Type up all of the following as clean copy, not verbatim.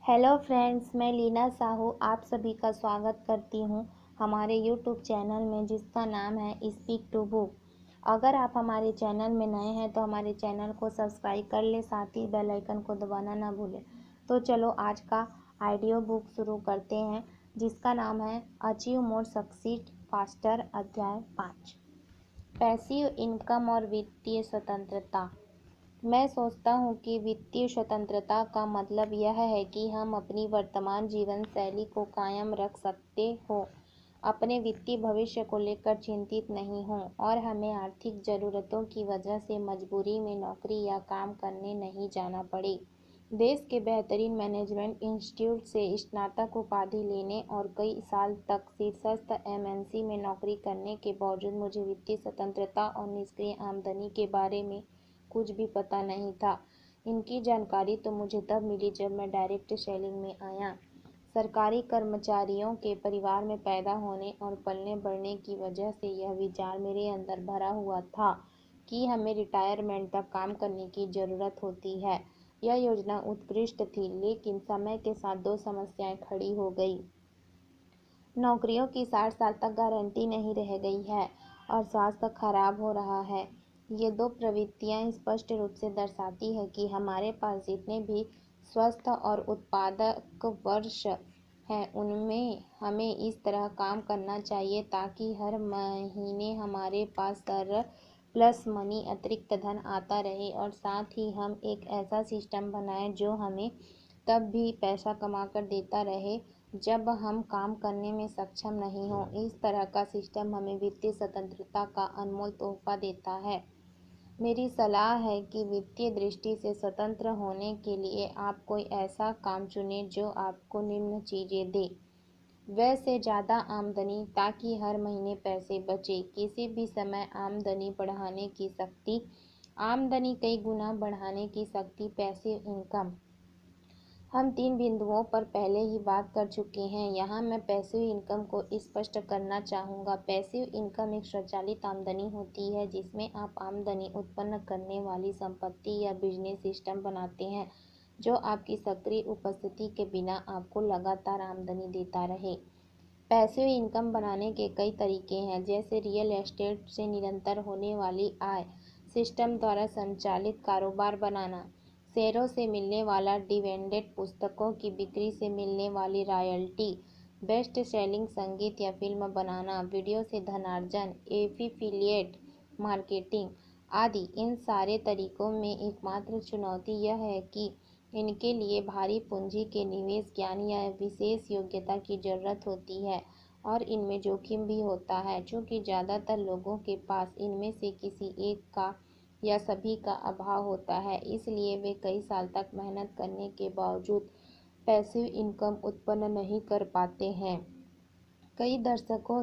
Hello friends, मैं लीना साहू आप सभी का स्वागत करती हूँ हमारे यूट्यूब चैनल में जिसका नाम है स्पीक टू बुक। अगर आप हमारे चैनल में नए हैं तो हमारे चैनल को सब्सक्राइब कर ले, साथ ही बेल आइकन को दबाना ना भूलें। तो चलो आज का ऑडियो बुक शुरू करते हैं जिसका नाम है अचीव मोर सक्सीड फास्टर, अध्याय 5, पैसिव इनकम और वित्तीय स्वतंत्रता। मैं सोचता हूँ कि वित्तीय स्वतंत्रता का मतलब यह है कि हम अपनी वर्तमान जीवन शैली को कायम रख सकते हो, अपने वित्तीय भविष्य को लेकर चिंतित नहीं हों और हमें आर्थिक ज़रूरतों की वजह से मजबूरी में नौकरी या काम करने नहीं जाना पड़े। देश के बेहतरीन मैनेजमेंट इंस्टीट्यूट से स्नातक उपाधि लेने और कई साल तक शीर्षस्थ एमएनसी में नौकरी करने के बावजूद मुझे वित्तीय स्वतंत्रता और निष्क्रिय आमदनी के बारे में कुछ भी पता नहीं था। इनकी जानकारी तो मुझे तब मिली जब मैं डायरेक्ट सेलिंग में आया। सरकारी कर्मचारियों के परिवार में पैदा होने और पलने बढ़ने की वजह से यह विचार मेरे अंदर भरा हुआ था कि हमें रिटायरमेंट तक काम करने की ज़रूरत होती है। यह योजना उत्कृष्ट थी, लेकिन समय के साथ दो समस्याएं खड़ी हो गई। नौकरियों की 60 साल तक गारंटी नहीं रह गई है और स्वास्थ्य खराब हो रहा है। ये दो प्रवृत्तियां स्पष्ट रूप से दर्शाती है कि हमारे पास जितने भी स्वस्थ और उत्पादक वर्ष हैं उनमें हमें इस तरह काम करना चाहिए ताकि हर महीने हमारे पास सरप्लस मनी, अतिरिक्त धन आता रहे और साथ ही हम एक ऐसा सिस्टम बनाएं जो हमें तब भी पैसा कमा कर देता रहे जब हम काम करने में सक्षम नहीं हों। इस तरह का सिस्टम हमें वित्तीय स्वतंत्रता का अनमोल तोहफा देता है। मेरी सलाह है कि वित्तीय दृष्टि से स्वतंत्र होने के लिए आप कोई ऐसा काम चुनें जो आपको निम्न चीज़ें दे: व्यय से ज़्यादा आमदनी ताकि हर महीने पैसे बचे, किसी भी समय आमदनी बढ़ाने की शक्ति, आमदनी कई गुना बढ़ाने की शक्ति, पैसिव इनकम। हम 3 बिंदुओं पर पहले ही बात कर चुके हैं। यहाँ मैं पैसिव इनकम को स्पष्ट करना चाहूँगा। पैसिव इनकम एक स्वचालित आमदनी होती है जिसमें आप आमदनी उत्पन्न करने वाली संपत्ति या बिजनेस सिस्टम बनाते हैं जो आपकी सक्रिय उपस्थिति के बिना आपको लगातार आमदनी देता रहे। पैसिव इनकम बनाने के कई तरीके हैं, जैसे रियल एस्टेट से निरंतर होने वाली आय, सिस्टम द्वारा संचालित कारोबार बनाना, शेयरों से मिलने वाला डिविडेंड, पुस्तकों की बिक्री से मिलने वाली रॉयल्टी, बेस्ट सेलिंग संगीत या फिल्म बनाना, वीडियो से धनार्जन, एफिलिएट मार्केटिंग आदि। इन सारे तरीकों में एकमात्र चुनौती यह है कि इनके लिए भारी पूंजी के निवेश, ज्ञान या विशेष योग्यता की जरूरत होती है और इनमें जोखिम भी होता है। चूँकि ज़्यादातर लोगों के पास इनमें से किसी एक का या सभी का अभाव होता है, इसलिए वे कई साल तक मेहनत करने के बावजूद पैसिव इनकम उत्पन्न नहीं कर पाते हैं। कई दशकों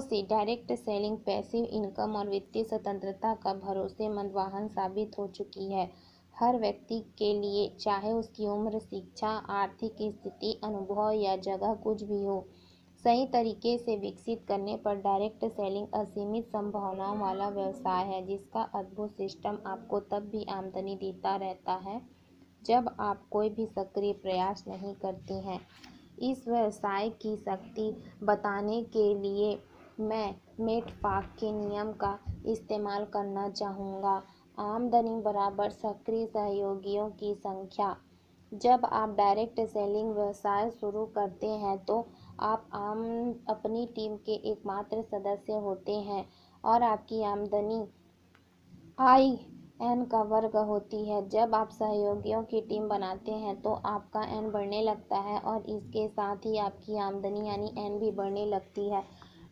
से डायरेक्ट सेलिंग पैसिव इनकम और वित्तीय स्वतंत्रता का भरोसेमंद वाहन साबित हो चुकी है। हर व्यक्ति के लिए, चाहे उसकी उम्र, शिक्षा, आर्थिक स्थिति, अनुभव या जगह कुछ भी हो, सही तरीके से विकसित करने पर डायरेक्ट सेलिंग असीमित संभावनाओं वाला व्यवसाय है जिसका अद्भुत सिस्टम आपको तब भी आमदनी देता रहता है जब आप कोई भी सक्रिय प्रयास नहीं करते हैं। इस व्यवसाय की शक्ति बताने के लिए मैं मेडफाक के नियम का इस्तेमाल करना चाहूँगा: आमदनी बराबर सक्रिय सहयोगियों की संख्या। जब आप डायरेक्ट सेलिंग व्यवसाय शुरू करते हैं तो आप अपनी टीम के एकमात्र सदस्य होते हैं और आपकी आमदनी IN का वर्ग होती है। जब आप सहयोगियों की टीम बनाते हैं तो आपका N बढ़ने लगता है और इसके साथ ही आपकी आमदनी यानी N भी बढ़ने लगती है।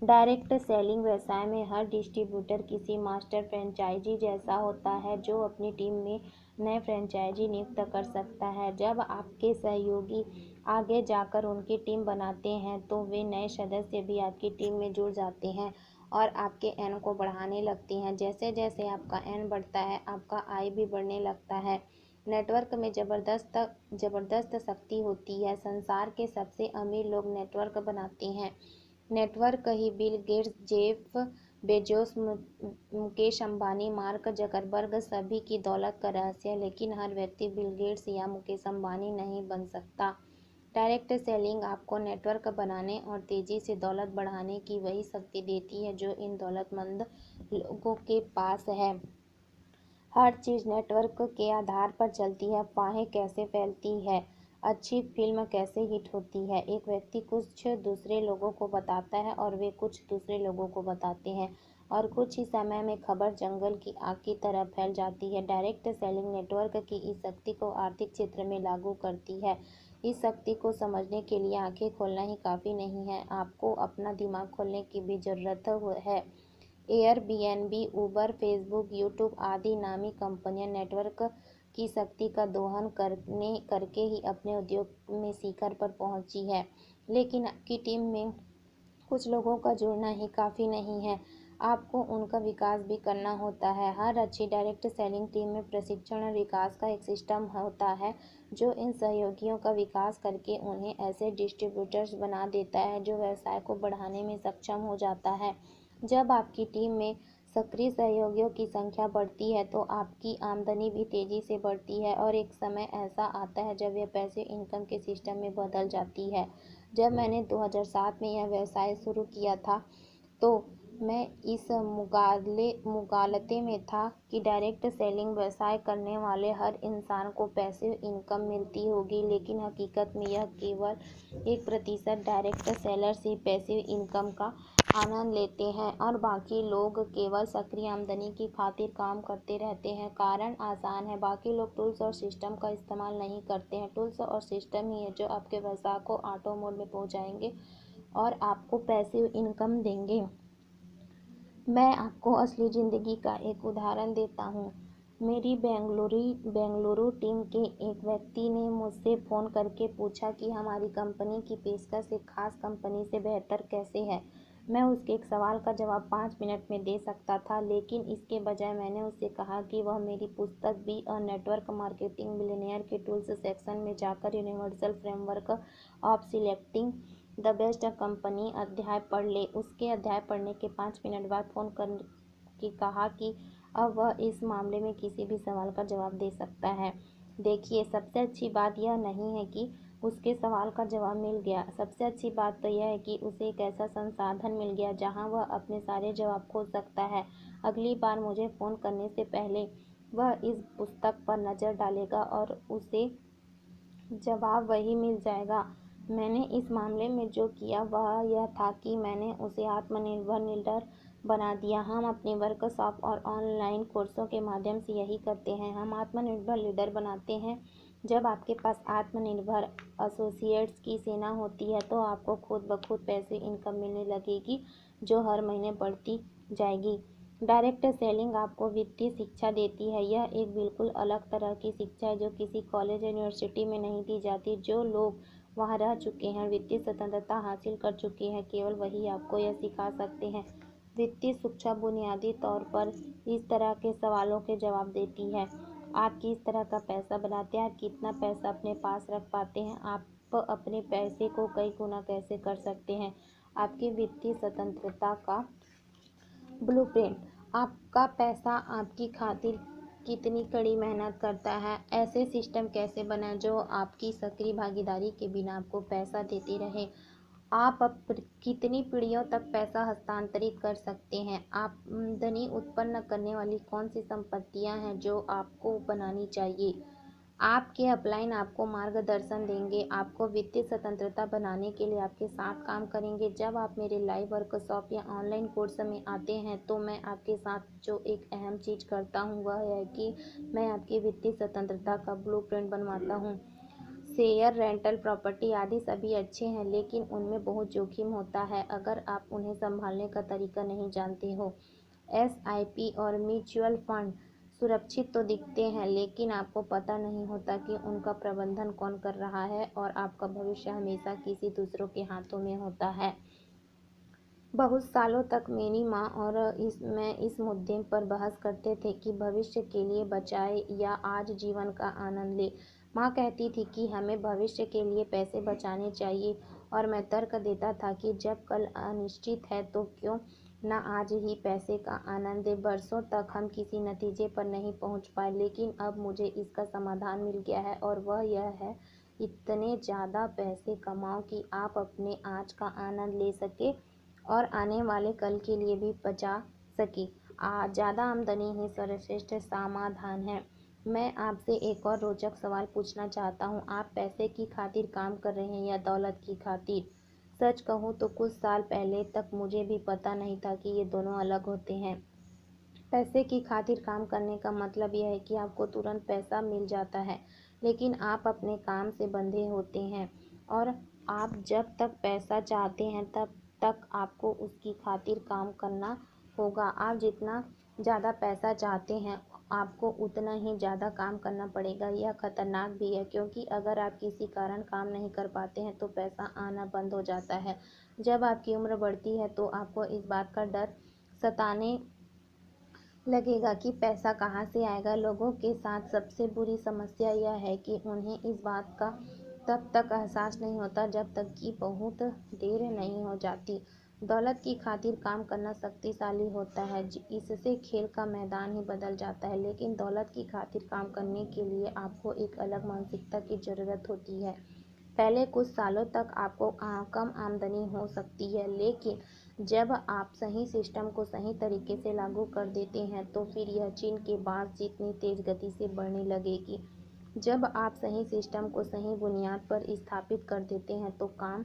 डायरेक्ट सेलिंग व्यवसाय में हर डिस्ट्रीब्यूटर किसी मास्टर फ्रेंचाइजी जैसा होता है जो अपनी टीम में नए फ्रेंचाइजी नियुक्त कर सकता है। जब आपके सहयोगी आगे जाकर उनकी टीम बनाते हैं तो वे नए सदस्य भी आपकी टीम में जुड़ जाते हैं और आपके N को बढ़ाने लगते हैं। जैसे जैसे आपका N बढ़ता है, आपका I भी बढ़ने लगता है। नेटवर्क में जबरदस्त शक्ति होती है। संसार के सबसे अमीर लोग नेटवर्क बनाते हैं। नेटवर्क ही Bill Gates, Jeff Bezos, Mukesh Ambani, Mark Zuckerberg सभी की दौलत का रहस्य है, लेकिन हर व्यक्ति बिल गेट्स या मुकेश अंबानी नहीं बन सकता। डायरेक्ट सेलिंग आपको नेटवर्क बनाने और तेजी से दौलत बढ़ाने की वही शक्ति देती है जो इन दौलतमंद लोगों के पास है। हर चीज़ नेटवर्क के आधार पर चलती है। अफवाहें कैसे फैलती है, अच्छी फिल्म कैसे हिट होती है। एक व्यक्ति कुछ दूसरे लोगों को बताता है और वे कुछ दूसरे लोगों को बताते हैं और कुछ ही समय में खबर जंगल की आग की तरह फैल जाती है। डायरेक्ट सेलिंग नेटवर्क की इस शक्ति को आर्थिक क्षेत्र में लागू करती है। इस शक्ति को समझने के लिए आंखें खोलना ही काफ़ी नहीं है, आपको अपना दिमाग खोलने की भी ज़रूरत है। एयरबीएनबी, उबर, फेसबुक, यूट्यूब आदि नामी कंपनियां नेटवर्क की शक्ति का दोहन करके ही अपने उद्योग में शिखर पर पहुंची है। लेकिन आपकी टीम में कुछ लोगों का जुड़ना ही काफ़ी नहीं है, आपको उनका विकास भी करना होता है। हर अच्छी डायरेक्ट सेलिंग टीम में प्रशिक्षण और विकास का एक सिस्टम होता है जो इन सहयोगियों का विकास करके उन्हें ऐसे डिस्ट्रीब्यूटर्स बना देता है जो व्यवसाय को बढ़ाने में सक्षम हो जाता है। जब आपकी टीम में सक्रिय सहयोगियों की संख्या बढ़ती है तो आपकी आमदनी भी तेजी से बढ़ती है और एक समय ऐसा आता है जब यह पैसिव इनकम के सिस्टम में बदल जाती है। जब मैंने 2007 में यह व्यवसाय शुरू किया था तो मैं इस मुगालते में था कि डायरेक्ट सेलिंग व्यवसाय करने वाले हर इंसान को पैसिव इनकम मिलती होगी, लेकिन हकीकत में यह केवल 1% डायरेक्ट सेलर्स ही पैसिव इनकम का आनंद लेते हैं और बाकी लोग केवल सक्रिय आमदनी की खातिर काम करते रहते हैं। कारण आसान है, बाकी लोग टूल्स और सिस्टम का इस्तेमाल नहीं करते हैं। टूल्स और सिस्टम ही है जो आपके व्यवसाय को ऑटो मोड में पहुंचाएंगे और आपको पैसिव इनकम देंगे। मैं आपको असली ज़िंदगी का एक उदाहरण देता हूँ। मेरी बेंगलुरु टीम के एक व्यक्ति ने मुझसे फ़ोन करके पूछा कि हमारी कंपनी की पेशकश एक खास कंपनी से बेहतर कैसे है। मैं उसके एक सवाल का जवाब 5 मिनट में दे सकता था, लेकिन इसके बजाय मैंने उससे कहा कि वह मेरी पुस्तक be a network marketing millionaire के टूल्स सेक्शन में जाकर universal framework of selecting the best company अध्याय पढ़ ले। उसके अध्याय पढ़ने के 5 मिनट बाद फ़ोन कर के कहा कि अब वह इस मामले में किसी भी सवाल का जवाब दे सकता है। देखिए, सबसे अच्छी बात यह नहीं है कि उसके सवाल का जवाब मिल गया, सबसे अच्छी बात तो यह है कि उसे एक ऐसा संसाधन मिल गया जहां वह अपने सारे जवाब खोज सकता है। अगली बार मुझे फ़ोन करने से पहले वह इस पुस्तक पर नज़र डालेगा और उसे जवाब वही मिल जाएगा। मैंने इस मामले में जो किया वह यह था कि मैंने उसे आत्मनिर्भर लीडर बना दिया। हम अपने वर्कशॉप और ऑनलाइन कोर्सों के माध्यम से यही करते हैं, हम आत्मनिर्भर लीडर बनाते हैं। जब आपके पास आत्मनिर्भर एसोसिएट्स की सेना होती है तो आपको खुद ब खुद पैसे इनकम मिलने लगेगी जो हर महीने बढ़ती जाएगी। डायरेक्ट सेलिंग आपको वित्तीय शिक्षा देती है। यह एक बिल्कुल अलग तरह की शिक्षा है जो किसी कॉलेज या यूनिवर्सिटी में नहीं दी जाती। जो लोग वहाँ रह चुके हैं, वित्तीय स्वतंत्रता हासिल कर चुके हैं, केवल वही आपको यह सिखा सकते हैं। वित्तीय शिक्षा बुनियादी तौर पर इस तरह के सवालों के जवाब देती है। आप किस तरह का पैसा बनाते हैं, आप कितना पैसा अपने पास रख पाते हैं, आप अपने पैसे को कई गुना कैसे कर सकते हैं। आपकी वित्तीय स्वतंत्रता का ब्लूप्रिंट, आपका पैसा आपकी खातिर कितनी कड़ी मेहनत करता है। ऐसे सिस्टम कैसे बनाएं जो आपकी सक्रिय भागीदारी के बिना आपको पैसा देते रहे। आप अब कितनी पीढ़ियों तक पैसा हस्तांतरित कर सकते हैं। आमदनी उत्पन्न करने वाली कौन सी संपत्तियां हैं जो आपको बनानी चाहिए। आपके अपलाइन आपको मार्गदर्शन देंगे, आपको वित्तीय स्वतंत्रता बनाने के लिए आपके साथ काम करेंगे। जब आप मेरे लाइव वर्कशॉप या ऑनलाइन कोर्स में आते हैं तो मैं आपके साथ जो एक अहम चीज़ करता हूँ वह है कि मैं आपकी वित्तीय स्वतंत्रता का ब्लूप्रिंट बनवाता हूँ। शेयर, रेंटल प्रॉपर्टी आदि सभी अच्छे हैं, लेकिन उनमें बहुत जोखिम होता है अगर आप उन्हें संभालने का तरीका नहीं जानते हो। एसआईपी और म्यूचुअल फंड सुरक्षित तो दिखते हैं, लेकिन आपको पता नहीं होता कि उनका प्रबंधन कौन कर रहा है और आपका भविष्य हमेशा किसी दूसरों के हाथों में होता है। बहुत सालों तक मेरी माँ और मैं इस मुद्दे पर बहस करते थे कि भविष्य के लिए बचाए या आज जीवन का आनंद ले। माँ कहती थी कि हमें भविष्य के लिए पैसे बचाने चाहिए और मैं तर्क देता था कि जब कल अनिश्चित है तो क्यों न आज ही पैसे का आनंद है। बरसों तक हम किसी नतीजे पर नहीं पहुंच पाए, लेकिन अब मुझे इसका समाधान मिल गया है और वह यह है, इतने ज़्यादा पैसे कमाओ कि आप अपने आज का आनंद ले सके और आने वाले कल के लिए भी बचा सके। ज़्यादा आमदनी ही सर्वश्रेष्ठ समाधान है। मैं आपसे एक और रोचक सवाल पूछना चाहता हूँ। आप पैसे की खातिर काम कर रहे हैं या दौलत की खातिर? सच कहूँ तो कुछ साल पहले तक मुझे भी पता नहीं था कि ये दोनों अलग होते हैं। पैसे की खातिर काम करने का मतलब यह है कि आपको तुरंत पैसा मिल जाता है, लेकिन आप अपने काम से बंधे होते हैं और आप जब तक पैसा चाहते हैं तब तक आपको उसकी खातिर काम करना होगा। आप जितना ज़्यादा पैसा चाहते हैं आपको उतना ही ज़्यादा काम करना पड़ेगा। यह खतरनाक भी है, क्योंकि अगर आप किसी कारण काम नहीं कर पाते हैं तो पैसा आना बंद हो जाता है। जब आपकी उम्र बढ़ती है तो आपको इस बात का डर सताने लगेगा कि पैसा कहाँ से आएगा। लोगों के साथ सबसे बुरी समस्या यह है कि उन्हें इस बात का तब तक एहसास नहीं होता जब तक कि बहुत देर नहीं हो जाती। दौलत की खातिर काम करना शक्तिशाली होता है, इससे खेल का मैदान ही बदल जाता है, लेकिन दौलत की खातिर काम करने के लिए आपको एक अलग मानसिकता की ज़रूरत होती है। पहले कुछ सालों तक आपको कम आमदनी हो सकती है, लेकिन जब आप सही सिस्टम को सही तरीके से लागू कर देते हैं तो फिर यह चीन के बाँस जितनी तेज गति से बढ़ने लगेगी। जब आप सही सिस्टम को सही बुनियाद पर स्थापित कर देते हैं तो काम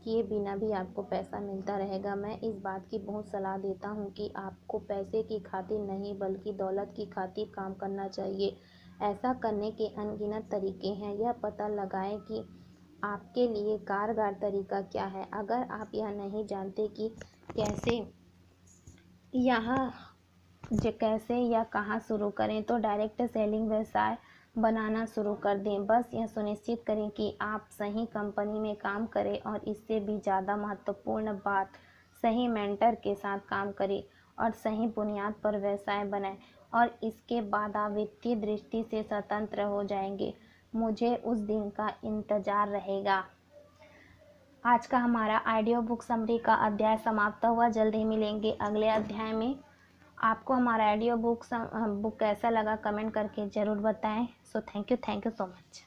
किए बिना भी आपको पैसा मिलता रहेगा। मैं इस बात की बहुत सलाह देता हूँ कि आपको पैसे की खातिर नहीं बल्कि दौलत की खातिर काम करना चाहिए। ऐसा करने के अनगिनत तरीके हैं। यह पता लगाएं कि आपके लिए कारगर तरीका क्या है। अगर आप यह नहीं जानते कि कैसे कैसे या कहाँ शुरू करें तो डायरेक्ट सेलिंग व्यवसाय बनाना शुरू कर दें। बस यह सुनिश्चित करें कि आप सही कंपनी में काम करें और इससे भी ज़्यादा महत्वपूर्ण बात, सही मेंटर के साथ काम करें और सही बुनियाद पर व्यवसाय बनाएं और इसके बाद आप वित्तीय दृष्टि से स्वतंत्र हो जाएंगे। मुझे उस दिन का इंतज़ार रहेगा। आज का हमारा ऑडियो बुक समरी का अध्याय समाप्त हुआ। जल्द ही मिलेंगे अगले अध्याय में। आपको हमारा ऑडियो बुक कैसा लगा कमेंट करके ज़रूर बताएं। So thank you so much.